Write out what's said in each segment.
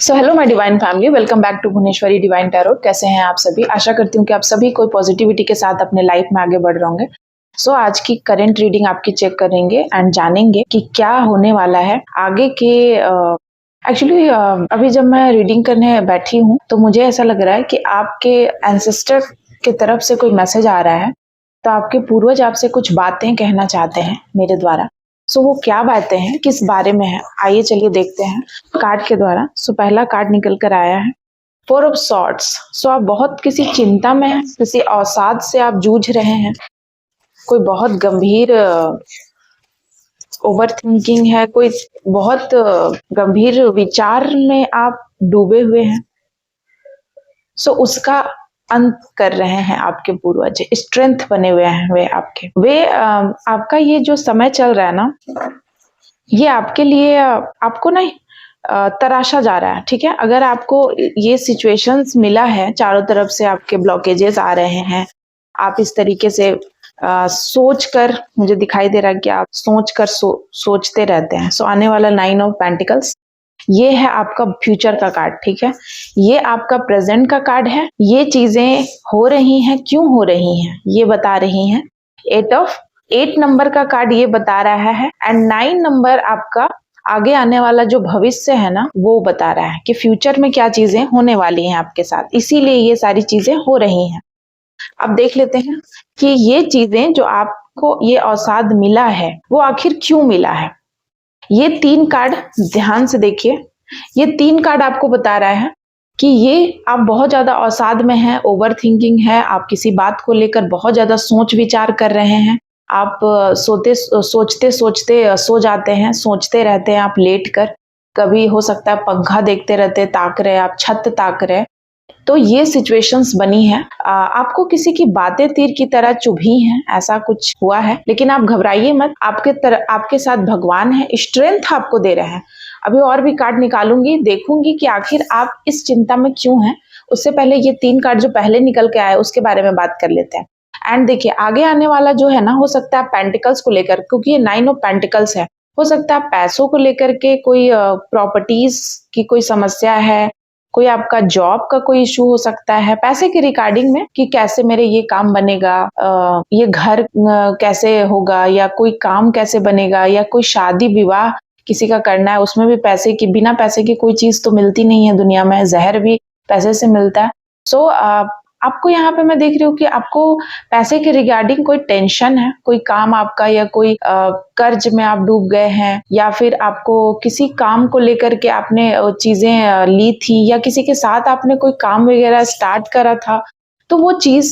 So hello my divine family, welcome back to Bhuvaneshwari divine tarot. कैसे हैं आप सभी? आशा करती हूँ कि आप सभी कोई पॉजिटिविटी के साथ अपने लाइफ में आगे बढ़ रहे होंगे। सो आज की करंट रीडिंग आपकी चेक करेंगे एंड जानेंगे कि क्या होने वाला है आगे के। एक्चुअली अभी जब मैं रीडिंग करने बैठी हूँ तो मुझे ऐसा लग रहा है कि आपके एंसेस्टर की तरफ से कोई मैसेज आ रहा है। तो आपके पूर्वज आपसे कुछ बातें कहना चाहते हैं मेरे द्वारा। सो वो क्या बातें हैं, किस बारे में है, आइए चलिए देखते हैं कार्ड के द्वारा। सो पहला कार्ड निकल कर आया है फोर ऑफ सॉर्ड्स। सो आप बहुत किसी चिंता में हैं, किसी अवसाद से आप जूझ रहे हैं। कोई बहुत गंभीर ओवर थिंकिंग है, कोई बहुत गंभीर विचार में आप डूबे हुए हैं। सो उसका अंत कर रहे हैं आपके पूर्वज, स्ट्रेंथ बने हुए हैं वे आपका ये जो समय चल रहा है ना, ये आपके लिए आपको नहीं तराशा जा रहा है। ठीक है, अगर आपको ये सिचुएशंस मिला है, चारों तरफ से आपके ब्लॉकेजेस आ रहे हैं, आप इस तरीके से सोच कर, मुझे दिखाई दे रहा है कि आप सोच कर सोचते रहते हैं। सो आने वाला 9 ऑफ पेंटिकल्स, ये है आपका फ्यूचर का कार्ड। ठीक है, ये आपका प्रेजेंट का कार्ड है। ये चीजें हो रही हैं, क्यों हो रही हैं ये बता रही हैं। 8 नंबर का कार्ड ये बता रहा है एंड 9 नंबर आपका आगे आने वाला जो भविष्य है ना, वो बता रहा है कि फ्यूचर में क्या चीजें होने वाली हैं आपके साथ, इसीलिए ये सारी चीजें हो रही हैं। अब देख लेते हैं कि ये चीजें जो आपको ये अवसाद मिला है वो आखिर क्यों मिला है। ये 3 कार्ड ध्यान से देखिए। ये 3 कार्ड आपको बता रहा है कि ये आप बहुत ज्यादा अवसाद में हैं, ओवर थिंकिंग है, आप किसी बात को लेकर बहुत ज्यादा सोच विचार कर रहे हैं। आप सोचते सोचते सो जाते हैं, सोचते रहते हैं आप लेट कर। कभी हो सकता है पंखा देखते रहते, ताक रहे, आप छत ताक रहे। तो ये सिचुएशंस बनी है। आपको किसी की बातें तीर की तरह चुभी हैं, ऐसा कुछ हुआ है। लेकिन आप घबराइए मत, आपके साथ भगवान है, स्ट्रेंथ आपको दे रहे हैं। अभी और भी कार्ड निकालूंगी, देखूंगी कि आखिर आप इस चिंता में क्यों हैं। उससे पहले ये 3 कार्ड जो पहले निकल के आए उसके बारे में बात कर लेते हैं। एंड देखिए आगे आने वाला जो है ना, हो सकता है पेंटिकल्स को लेकर, क्योंकि ये 9 ऑफ पेंटिकल्स है। हो सकता है पैसों को लेकर के कोई प्रॉपर्टीज की कोई समस्या है, कोई आपका जॉब का कोई इशू हो सकता है पैसे के रिगार्डिंग में, कि कैसे मेरे ये काम बनेगा, ये घर कैसे होगा, या कोई काम कैसे बनेगा, या कोई शादी विवाह किसी का करना है, उसमें भी पैसे की, बिना पैसे की कोई चीज तो मिलती नहीं है दुनिया में, जहर भी पैसे से मिलता है। सो आपको यहाँ पे मैं देख रही हूँ कि आपको पैसे के रिगार्डिंग कोई टेंशन है, कोई काम आपका, या कोई कर्ज में आप डूब गए हैं, या फिर आपको किसी काम को लेकर के आपने चीजें ली थी, या किसी के साथ आपने कोई काम वगैरह स्टार्ट करा था तो वो चीज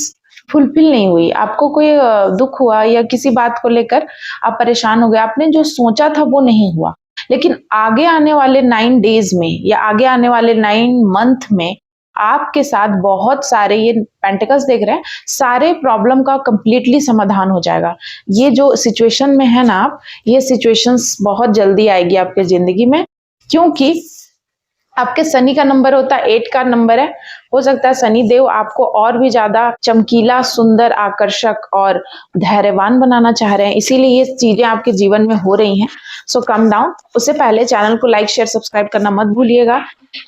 फुलफिल नहीं हुई, आपको कोई दुख हुआ, या किसी बात को लेकर आप परेशान हो गए, आपने जो सोचा था वो नहीं हुआ। लेकिन आगे आने वाले 9 डेज में, या आगे आने वाले 9 मंथ में आपके साथ बहुत सारे, ये पेंटिकल्स देख रहे हैं, सारे प्रॉब्लम का कंप्लीटली समाधान हो जाएगा। ये जो सिचुएशन में है ना आप, ये सिचुएशंस बहुत जल्दी आएगी आपके जिंदगी में, क्योंकि आपके शनि का नंबर होता है 8 का नंबर है। हो सकता है शनि देव आपको और भी ज्यादा चमकीला, सुंदर, आकर्षक और धैर्यवान बनाना चाह रहे हैं, इसीलिए ये चीजें आपके जीवन में हो रही हैं। सो कम डाउन। उससे पहले चैनल को लाइक शेयर सब्सक्राइब करना मत भूलिएगा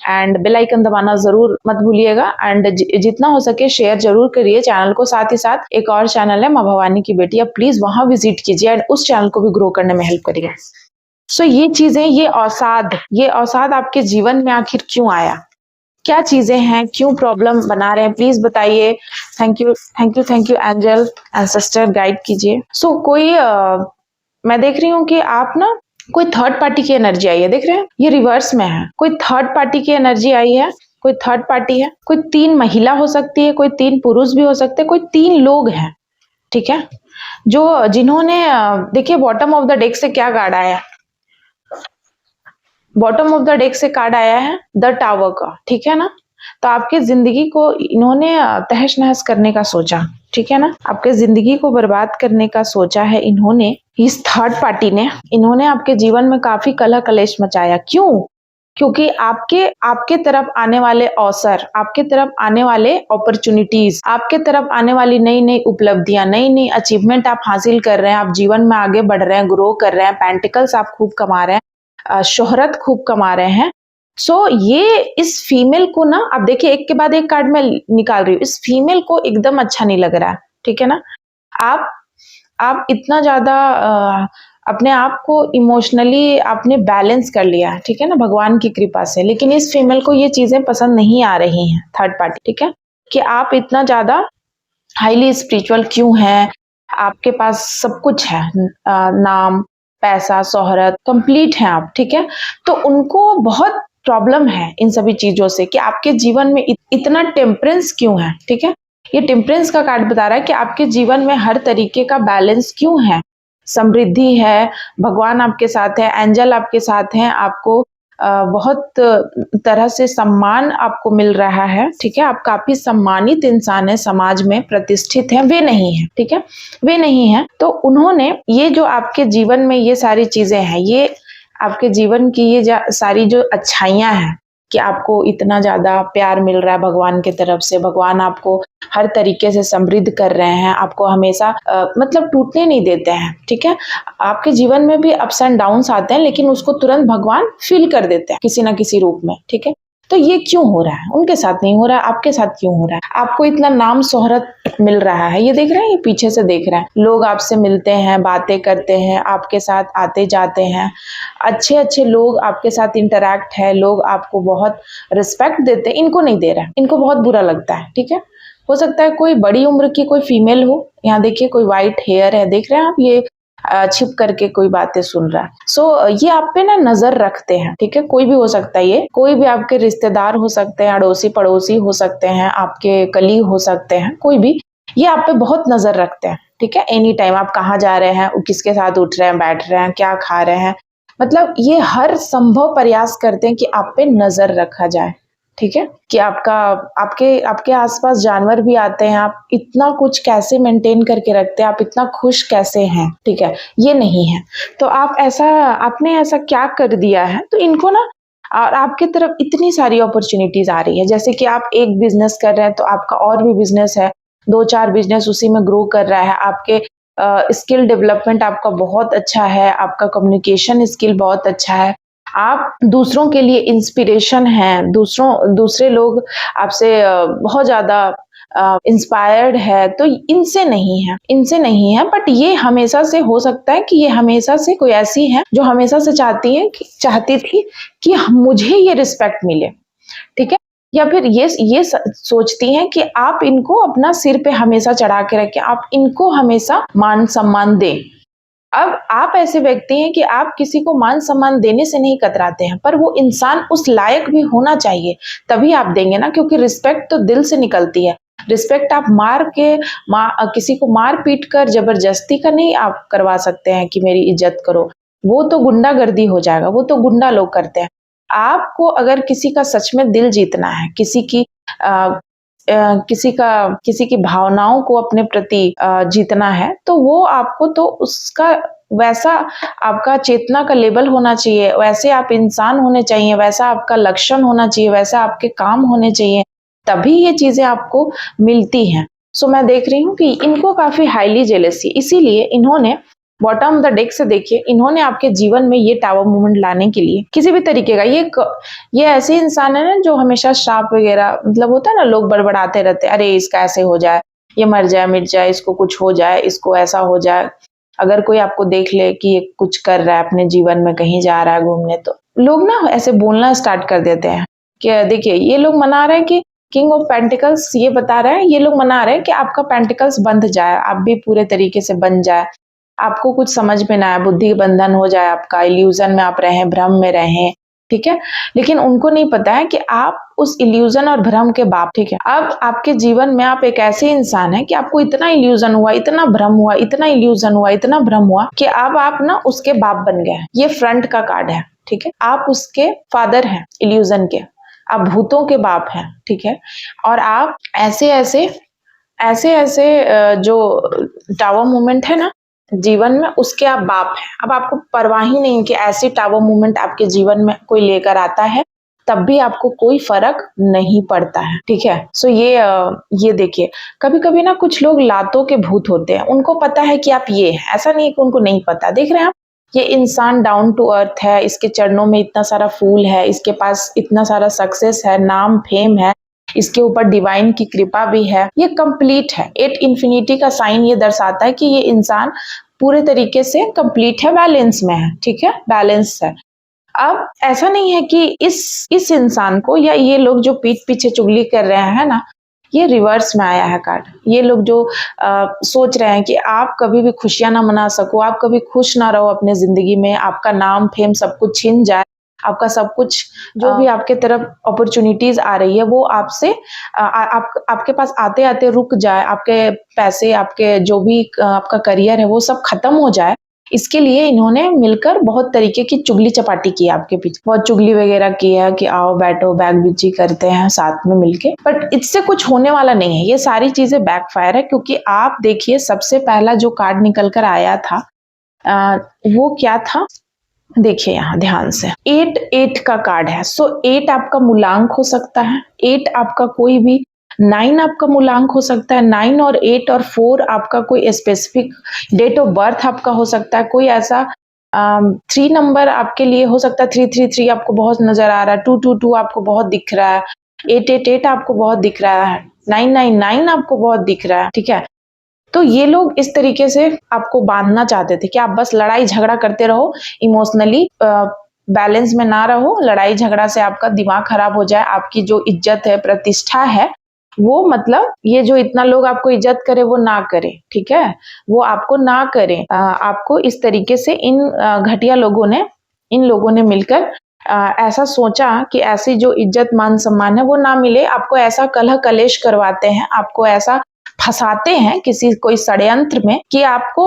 एंड बेल आइकन दबाना जरूर मत भूलिएगा। एंड जितना हो सके शेयर जरूर करिए चैनल को। साथ ही साथ एक और चैनल है माँ भवानी की बेटी, आप प्लीज वहां विजिट कीजिए एंड उस चैनल को भी ग्रो करने में हेल्प करिए। सो ये चीजें, ये अवसाद आपके जीवन में आखिर क्यों आया, क्या चीजें हैं, क्यों प्रॉब्लम बना रहे हैं, प्लीज बताइए। Thank you, thank you, thank you angel, ancestor guide कीजिए। सो कोई मैं देख रही हूँ कि आप ना, कोई थर्ड पार्टी की एनर्जी आई है, देख रहे हैं ये रिवर्स में है, कोई थर्ड पार्टी की एनर्जी आई है, कोई थर्ड पार्टी है, कोई 3 महिला हो सकती है, कोई 3 पुरुष भी हो सकते हैं, कोई 3 लोग हैं। ठीक है, जो जिन्होंने देखिए बॉटम ऑफ द डेक से क्या कार्ड आया है, बॉटम ऑफ द डेक से कार्ड आया है द टावर का। ठीक है ना, तो आपके जिंदगी को इन्होंने तहस नहस करने का सोचा। ठीक है ना, आपके जिंदगी को बर्बाद करने का सोचा है इन्होंने, इस थर्ड पार्टी ने। इन्होंने आपके जीवन में काफी कलह कलेश मचाया। क्यों? क्योंकि आपके तरफ आने वाले अवसर, आपके तरफ आने वाले अपॉर्चुनिटीज, आपके तरफ आने वाली नई नई उपलब्धियां, नई नई अचीवमेंट आप हासिल कर रहे हैं, आप जीवन में आगे बढ़ रहे हैं, ग्रो कर रहे हैं, पेंटिकल्स आप खूब कमा रहे हैं, शोहरत खूब कमा रहे हैं, सो ये इस फीमेल को ना, आप देखिए एक के बाद एक कार्ड मैं निकाल रही हूँ, इस फीमेल को एकदम अच्छा नहीं लग रहा है, ठीक है ना? आप आप इतना ज़्यादा अपने आप को इमोशनली आपने बैलेंस कर लिया है, ठीक है ना, भगवान की कृपा से। लेकिन इस फीमेल को ये चीज़ें पसंद नहीं आ रही हैं, थर्ड पार्टी, ठीक है? कि आप इतना ज़्यादा हाईली स्पिरिचुअल क्यों हैं? आपके पास सब कुछ है, नाम, पैसा, शोहरत, कंप्लीट हैं आप, ठीक है? तो उनको बहुत प्रॉब्लम है इन सभी चीज़ों से कि आपके जीवन में इतना टेम्परेंस क्यों है, ठीक है? ये टेम्परेंस का कार्ड बता रहा है कि आपके जीवन में हर तरीके का बैलेंस क्यों है? समृद्धि है, भगवान आपके साथ है, एंजल आपके साथ हैं, आपको बहुत तरह से सम्मान आपको मिल रहा है, ठीक है? आप काफ़ी सम्मानित इंसान हैं, समाज में प्रतिष्ठित हैं, वे नहीं हैं, ठीक है? वे नहीं हैं, तो उन्होंने ये जो आपके जीवन में ये सारी चीज़ें हैं, ये आपके जीवन की ये सारी जो अच्छाइयाँ हैं कि आपको इतना ज़्यादा प्यार मिल रहा है भगवान की तरफ से, भगवान आपको हर तरीके से समृद्ध कर रहे हैं, आपको हमेशा मतलब टूटने नहीं देते हैं, ठीक है? आपके जीवन में भी अप्स एंड डाउन्स आते हैं, लेकिन उसको तुरंत भगवान फ़ील कर देते हैं किसी न किसी रूप में, ठीक है? तो ये क्यों हो रहा है? उनके साथ नहीं हो रहा है, आपके साथ क्यों हो रहा है? आपको इतना नाम शोहरत मिल रहा है, ये देख रहे हैं, ये पीछे से देख रहे हैं। लोग आपसे मिलते हैं, बातें करते हैं, आपके साथ आते-जाते हैं। अच्छे-अच्छे लोग आपके साथ इंटरैक्ट है, लोग आपको बहुत रिस्पेक्ट देते हैं, इनको नहीं दे रहा है, इनको बहुत बुरा लगता है, ठीक है? हो सकता है कोई बड़ी उम्र की कोई फीमेल हो, यहाँ देखिए कोई व्हाइट हेयर है, देख रहे हैं आप, ये छिप करके कोई बातें सुन रहा है। सो ये आप पे ना नजर रखते हैं, ठीक है? कोई भी हो सकता है, ये कोई भी आपके रिश्तेदार हो सकते हैं, अड़ोसी पड़ोसी हो सकते हैं, आपके कलीग हो सकते हैं, कोई भी, ये आप पे बहुत नजर रखते हैं, ठीक है? एनी टाइम आप कहाँ जा रहे हैं, किसके साथ उठ रहे हैं, बैठ रहे हैं, क्या खा रहे हैं, मतलब ये हर संभव प्रयास करते हैं कि आप पे नजर रखा जाए, ठीक है? कि आपके आपके आसपास जानवर भी आते हैं, आप इतना कुछ कैसे मेंटेन करके रखते हैं, आप इतना खुश कैसे हैं, ठीक है? ये नहीं है। तो आपने ऐसा क्या कर दिया है, तो इनको ना, और आपकी तरफ इतनी सारी अपॉर्चुनिटीज आ रही है, जैसे कि आप एक बिजनेस कर रहे हैं तो आपका और भी बिजनेस है, 2-4 बिजनेस उसी में ग्रो कर रहा है, आपके स्किल डेवलपमेंट आपका बहुत अच्छा है, आपका कम्युनिकेशन स्किल बहुत अच्छा है, आप दूसरों के लिए इंस्पिरेशन हैं, दूसरे लोग आपसे बहुत ज़्यादा इंस्पायर्ड है, तो इनसे नहीं है, बट ये हमेशा से हो सकता है कि ये हमेशा से कोई ऐसी है जो हमेशा से चाहती थी कि मुझे ये रिस्पेक्ट मिले, ठीक है? या फिर ये सोचती हैं कि आप इनको अपना सिर पे हमेशा चढ़ा के रखें, आप इनको हमेशा मान-सम्मान दें। अब आप ऐसे व्यक्ति हैं कि आप किसी को मान-सम्मान देने से नहीं कतराते हैं, पर वो इंसान उस लायक भी होना चाहिए, तभी आप देंगे ना, क्योंकि रिस्पेक्ट तो दिल से निकलती है। रिस्पेक्ट आप किसी को मार-पीट कर ज़बरदस्ती का नहीं आप करवा सकते हैं कि मेरी इज़्ज़त करो, वो तो गुंडागर्दी हो जाएगा, वो तो गुंडा लोग करते हैं। आपको अगर किसी का सच में दिल जीतना है, अ किसी की भावनाओं को अपने प्रति जीतना है, तो वो आपको तो उसका वैसा आपका चेतना का लेवल होना चाहिए, वैसे आप इंसान होने चाहिए, वैसा आपका लक्षण होना चाहिए, वैसा आपके काम होने चाहिए, तभी ये चीज़ें आपको मिलती हैं। सो मैं देख रही हूँ कि इनको काफ़ी हाइली जेलसी, इसीलिए इन्होंने बॉटम द डेक से देखिए, इन्होंने आपके जीवन में ये टावर मूवमेंट लाने के लिए किसी भी तरीके का ये ऐसे इंसान है ना जो हमेशा श्राप वगैरह, मतलब होता है ना, लोग बड़बड़ाते रहते हैं, अरे इसका ऐसे हो जाए, ये मर जाए मिट जाए, इसको कुछ हो जाए, इसको ऐसा हो जाए। अगर कोई आपको देख ले कि ये कुछ कर रहा है अपने जीवन में, कहीं जा रहा है घूमने, तो लोग ना ऐसे बोलना स्टार्ट कर देते हैं कि देखिए ये लोग मना रहे हैं कि किंग ऑफ पेंटिकल्स ये बता रहे हैं, ये लोग मना रहे हैं कि आपका पेंटिकल्स बंध जाए, आप भी पूरे तरीके से बन जाए, आपको कुछ समझ में ना आए, बुद्धि बंधन हो जाए आपका, इल्यूजन में आप रहें, भ्रम में रहें, ठीक है? लेकिन उनको नहीं पता है कि आप उस इल्यूजन और भ्रम के बाप, ठीक है? अब आपके जीवन में आप एक ऐसे इंसान हैं कि आपको इतना इल्यूजन हुआ, इतना भ्रम हुआ, इतना इल्यूजन हुआ, इतना भ्रम हुआ कि अब आप ना उसके बाप बन गए हैं। ये फ्रंट का कार्ड है, ठीक है? आप उसके फादर हैं इल्यूजन के, आप भूतों के बाप हैं, ठीक है? और आप ऐसे जो टावर मूवमेंट है ना जीवन में, उसके आप बाप हैं। अब आपको परवाह ही नहीं कि ऐसी टावर मूवमेंट आपके जीवन में कोई लेकर आता है, तब भी आपको कोई फर्क नहीं पड़ता है, ठीक है? सो ये देखिए, कभी-कभी ना कुछ लोग लातों के भूत होते हैं, उनको पता है कि आप ये हैं, ऐसा नहीं है कि उनको नहीं पता। देख रहे हैं आप, ये इंसान डाउन टू अर्थ है, इसके चरणों में इतना सारा फूल है, इसके पास इतना सारा सक्सेस है, नाम फेम है, इसके ऊपर डिवाइन की कृपा भी है, ये कंप्लीट है। 8 इन्फिनिटी का साइन ये दर्शाता है कि ये इंसान पूरे तरीके से कंप्लीट है, बैलेंस में है, ठीक है, बैलेंस है। अब ऐसा नहीं है कि इस इंसान को या ये लोग जो पीठ पीछे चुगली कर रहे हैं ना, ये रिवर्स में आया है कार्ड। ये लोग जो सोच रहे हैं कि आप कभी भी खुशियां ना मना सको, आप कभी खुश ना रहो अपने जिंदगी में, आपका नाम फेम सब कुछ छिन जाए, आपका सब कुछ जो भी आपके तरफ अपॉर्चुनिटीज आ रही है वो आपसे आपके पास आते आते रुक जाए, आपके पैसे, आपके जो भी आपका करियर है वो सब खत्म हो जाए। इसके लिए इन्होंने मिलकर बहुत तरीके की चुगली चपाटी की आपके पीछे, बहुत चुगली वगैरह की है कि आओ बैठो बैग बिची करते हैं साथ में मिलके, बट इससे कुछ होने वाला नहीं है। ये सारी चीजें बैकफायर है, क्योंकि आप देखिए सबसे पहला जो कार्ड निकल कर आया था वो क्या था, देखिए यहाँ ध्यान से, 8 का कार्ड है। सो 8 आपका मूलांक हो सकता है, 8 आपका कोई भी, 9 आपका मूलांक हो सकता है, 9 और 8 और 4 आपका कोई स्पेसिफिक डेट ऑफ बर्थ आपका हो सकता है, कोई ऐसा 3 नंबर आपके लिए हो सकता है, 333 आपको बहुत नजर आ रहा है, 222 आपको बहुत दिख रहा है, 888 आपको बहुत दिख रहा है, 999 आपको बहुत दिख रहा है, ठीक है। तो ये लोग इस तरीके से आपको बांधना चाहते थे कि आप बस लड़ाई झगड़ा करते रहो, इमोशनली बैलेंस में ना रहो, लड़ाई झगड़ा से आपका दिमाग खराब हो जाए, आपकी जो इज्जत है, प्रतिष्ठा है, वो मतलब ये जो इतना लोग आपको इज्जत करे वो ना करे, ठीक है, वो आपको ना करे। आपको इस तरीके से इन घटिया लोगों ने, इन लोगों ने मिलकर ऐसा सोचा कि ऐसी जो इज्जत मान सम्मान है वो ना मिले, आपको ऐसा कलह कलेश करवाते हैं, आपको ऐसा फंसाते हैं किसी कोई षड्यंत्र में कि आपको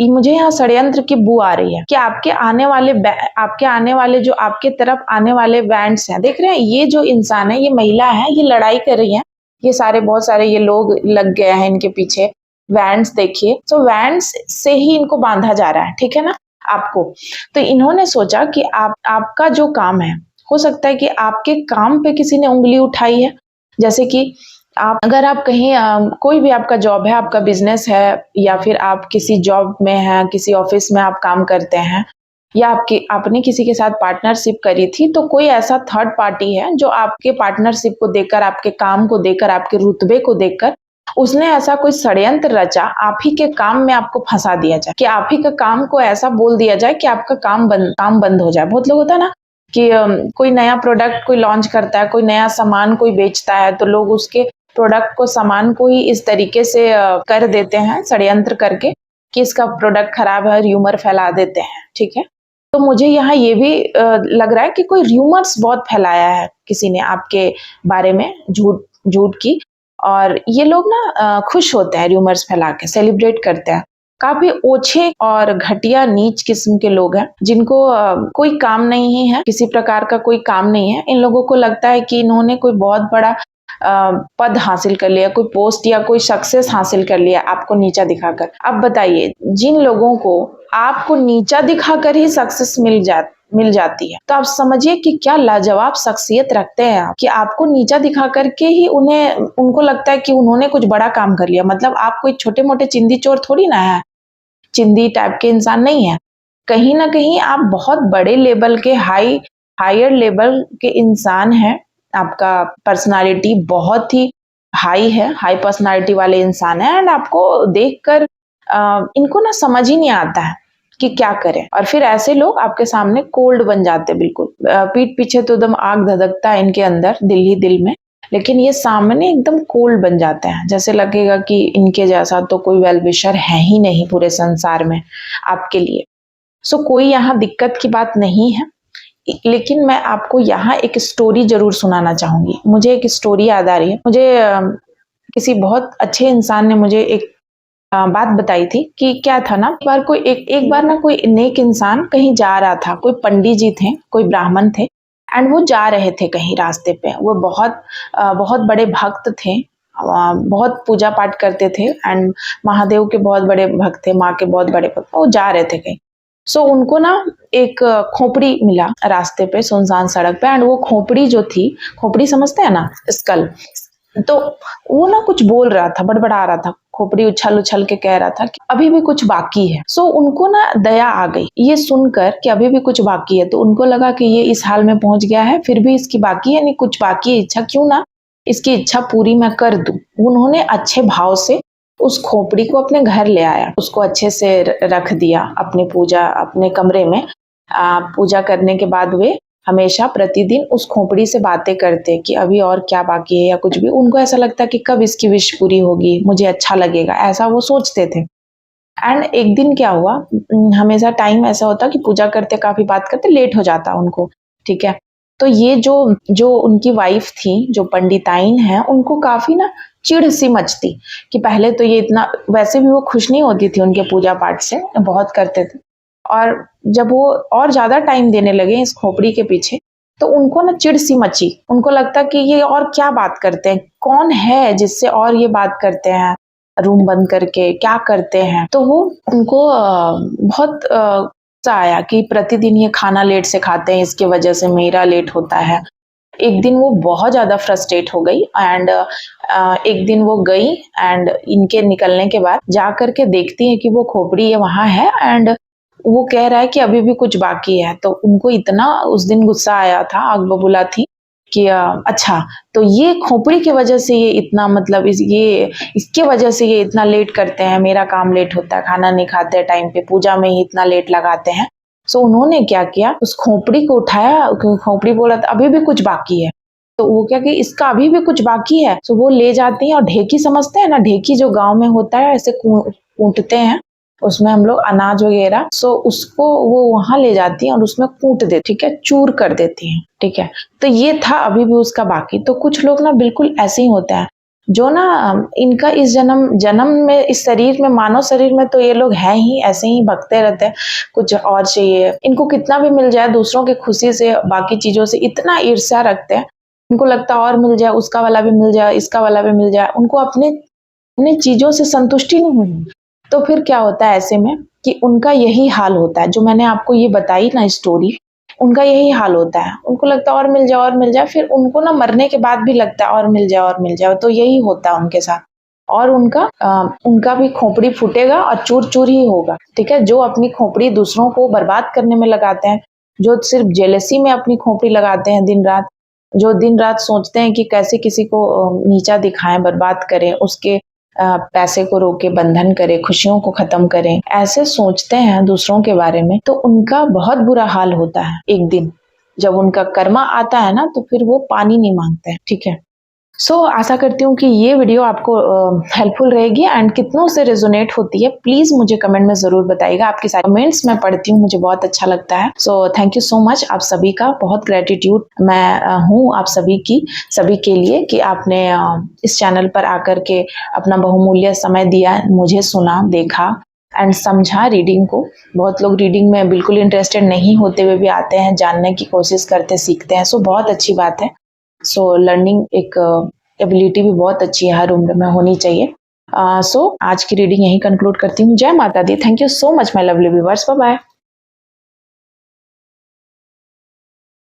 मुझे यहाँ षड्यंत्र की बू आ रही है कि आपके आने वाले जो आपके तरफ आने वाले बैंड्स हैं, देख रहे हैं, ये जो इंसान है, ये महिला है, ये लड़ाई कर रही है, ये सारे बहुत सारे ये लोग लग गए हैं इनके पीछे, वैंड्स देखिए, तो वैंड्स से ही इनको बांधा जा रहा है, ठीक है ना आपको। तो इन्होंने सोचा कि आपका जो काम है, हो सकता है कि आपके काम पे किसी ने उंगली उठाई है, जैसे कि अगर आप कहीं कोई भी आपका जॉब है, आपका बिजनेस है, या फिर आप किसी जॉब में हैं, किसी ऑफिस में आप काम करते हैं, या आपने किसी के साथ पार्टनरशिप करी थी, तो कोई ऐसा थर्ड पार्टी है जो आपके पार्टनरशिप को देखकर, आपके काम को देखकर, आपके रुतबे को देखकर उसने ऐसा कोई षड्यंत्र रचा, आप ही के काम में आपको फंसा दिया जाए, कि आप ही के काम को ऐसा बोल दिया जाए कि आपका काम बंद हो जाए। बहुत लोग होता है ना कि कोई नया प्रोडक्ट कोई लॉन्च करता है, कोई नया सामान कोई बेचता है, तो लोग उसके प्रोडक्ट को, सामान को ही इस तरीके से कर देते हैं षड्यंत्र करके कि इसका प्रोडक्ट खराब है, र्यूमर फैला देते हैं, ठीक है। तो मुझे यहाँ ये भी लग रहा है कि कोई र्यूमर्स बहुत फैलाया है किसी ने आपके बारे में, झूठ की, और ये लोग ना खुश होते हैं र्यूमर्स फैला के, सेलिब्रेट करते हैं। काफी ओछे और घटिया नीच किस्म के लोग हैं, जिनको कोई काम नहीं है, किसी प्रकार का कोई काम नहीं है। इन लोगों को लगता है कि इन्होंने कोई बहुत बड़ा पद हासिल कर लिया, कोई पोस्ट या कोई सक्सेस हासिल कर लिया आपको नीचा दिखाकर। अब बताइए, जिन लोगों को आपको नीचा दिखाकर ही सक्सेस मिल जाती है, तो आप समझिए कि क्या लाजवाब शख्सियत रखते हैं आप, कि आपको नीचा दिखा करके ही उनको लगता है कि उन्होंने कुछ बड़ा काम कर लिया। मतलब आप कोई छोटे मोटे चिंदी चोर थोड़ी ना है, चिंदी टाइप के इंसान नहीं है, कहीं ना कहीं आप बहुत बड़े लेवल के, हायर लेवल के इंसान हैं। आपका पर्सनालिटी बहुत ही हाई है, हाई पर्सनालिटी वाले इंसान है, एंड आपको देखकर इनको ना समझ ही नहीं आता है कि क्या करें, और फिर ऐसे लोग आपके सामने कोल्ड बन जाते हैं, बिल्कुल पीठ पीछे तो एकदम आग धधकता है इनके अंदर, दिल ही दिल में, लेकिन ये सामने एकदम कोल्ड बन जाते हैं, जैसे लगेगा कि इनके जैसा तो कोई वेल विशर है ही नहीं पूरे संसार में आपके लिए। सो कोई यहाँ दिक्कत की बात नहीं है, लेकिन मैं आपको यहाँ एक स्टोरी जरूर सुनाना चाहूंगी। मुझे एक स्टोरी याद आ रही है, मुझे किसी बहुत अच्छे इंसान ने मुझे एक बात बताई थी कि क्या था ना, एक बार ना कोई नेक इंसान कहीं जा रहा था, कोई पंडित जी थे, कोई ब्राह्मण थे, एंड वो जा रहे थे कहीं रास्ते पे। वो बहुत बड़े भक्त थे, बहुत पूजा पाठ करते थे, एंड महादेव के बहुत बड़े भक्त थे, माँ के बहुत बड़े भक्त, वो जा रहे थे कहीं। सो उनको ना एक खोपड़ी मिला रास्ते पे, सुनसान सड़क पे, एंड वो खोपड़ी जो थी, खोपड़ी समझते हैं ना, स्कल, तो वो ना कुछ बोल रहा था, बड़बड़ा रहा था, खोपड़ी उछल उछल के कह रहा था कि अभी भी कुछ बाकी है। सो उनको ना दया आ गई ये सुनकर कि अभी भी कुछ बाकी है। तो उनको लगा कि ये इस हाल में पहुंच गया है, फिर भी इसकी बाकी है, नहीं कुछ बाकी है इच्छा, क्यों ना इसकी इच्छा पूरी मैं कर दूं। उन्होंने अच्छे भाव से उस खोपड़ी को अपने घर ले आया, उसको अच्छे से रख दिया अपने अपने कमरे में। पूजा करने के बाद वे हमेशा प्रतिदिन उस खोपड़ी से बातें करते कि अभी और क्या बाकी है या कुछ भी। उनको ऐसा लगता कि कब इसकी विश पूरी होगी, मुझे अच्छा लगेगा, ऐसा वो सोचते थे। एंड एक दिन क्या हुआ, हमेशा टाइम ऐसा होता कि पूजा करते काफी बात करते लेट हो जाता उनको, ठीक है। तो ये जो जो उनकी वाइफ थी, जो पंडिताइन है, उनको काफी ना चिढ़ सी मचती कि पहले तो ये इतना, वैसे भी वो खुश नहीं होती थी उनके पूजा पाठ से, बहुत करते थे, और जब वो और ज्यादा टाइम देने लगे इस खोपड़ी के पीछे तो उनको ना चिढ़ सी मची। उनको लगता कि ये और क्या बात करते हैं, कौन है जिससे और ये बात करते हैं, रूम बंद करके क्या करते हैं। तो वो उनको बहुत गुस्सा आया कि प्रतिदिन ये खाना लेट से खाते हैं, इसकी वजह से मेरा लेट होता है। एक दिन वो बहुत ज्यादा फ्रस्ट्रेट हो गई एंड एक दिन वो गई एंड इनके निकलने के बाद जा करके देखती है कि वो खोपड़ी ये वहां है एंड वो कह रहा है कि अभी भी कुछ बाकी है। तो उनको इतना उस दिन गुस्सा आया था, आग बबूला थी कि अच्छा तो ये खोपड़ी की वजह से ये इतना, मतलब इसके वजह से ये इतना लेट करते हैं, मेरा काम लेट होता है, खाना नहीं खाते टाइम पे, पूजा में ही इतना लेट लगाते हैं। सो उन्होंने क्या किया, उस खोपड़ी को उठाया, खोपड़ी बोला था अभी भी कुछ बाकी है। तो वो क्या कि इसका अभी भी कुछ बाकी है। तो वो ले जाती हैं और ढेकी समझते हैं ना, ढेकी जो गांव में होता है ऐसे कूटते हैं, उसमें हम लोग अनाज वगैरह, सो उसको वो वहां ले जाती हैं और उसमें कूट देती, ठीक है, चूर कर देती हैं, ठीक है। तो ये था अभी भी उसका बाकी। तो कुछ लोग ना बिल्कुल ऐसे ही होते हैं जो ना इनका इस जन्म में, इस शरीर में, मानव शरीर में तो ये लोग हैं ही, ऐसे ही भगते रहते हैं, कुछ और चाहिए इनको, कितना भी मिल जाए दूसरों की खुशी से, बाकी चीजों से इतना ईर्ष्या रखते हैं। उनको लगता और मिल जाए, उसका वाला भी मिल जाए, इसका वाला भी मिल जाए, उनको अपने अपने चीजों से संतुष्टि नहीं हुई। तो फिर क्या होता है ऐसे में कि उनका यही हाल होता है, जो मैंने आपको ये बताई ना स्टोरी, उनका यही हाल होता है। उनको लगता है और मिल जाए और मिल जाए, फिर उनको ना मरने के बाद भी लगता है और मिल जाए और मिल जाए। तो यही होता है उनके साथ, और उनका भी खोपड़ी फूटेगा और चूर चूर ही होगा, ठीक है। जो अपनी खोपड़ी दूसरों को बर्बाद करने में लगाते हैं, जो सिर्फ जेलसी में अपनी खोपड़ी लगाते हैं दिन रात, जो दिन रात सोचते हैं कि कैसे किसी को नीचा दिखाएं, बर्बाद करें, उसके पैसे को रोके, बंधन करें, खुशियों को खत्म करें, ऐसे सोचते हैं दूसरों के बारे में, तो उनका बहुत बुरा हाल होता है। एक दिन जब उनका कर्मा आता है ना, तो फिर वो पानी नहीं मांगते हैं, ठीक है। सो आशा करती हूँ कि ये वीडियो आपको हेल्पफुल रहेगी एंड कितनों से रेजोनेट होती है, प्लीज मुझे कमेंट में जरूर बताइएगा। आपकी सारी कमेंट्स मैं पढ़ती हूँ, मुझे बहुत अच्छा लगता है। So thank you so much आप सभी का, बहुत ग्रेटिट्यूड मैं हूँ आप सभी के लिए कि आपने इस चैनल पर आकर के अपना बहुमूल्य समय दिया, मुझे सुना, देखा एंड समझा रीडिंग को। बहुत लोग रीडिंग में बिल्कुल इंटरेस्टेड नहीं होते हुए भी आते हैं, जानने की कोशिश करते, सीखते हैं। सो बहुत अच्छी बात है। सो लर्निंग एक एबिलिटी भी बहुत अच्छी है, हर उम्र में होनी चाहिए। सो आज की रीडिंग यहीं कंक्लूड करती हूँ। जय माता दी। Thank you so much my lovely viewers. Bye bye.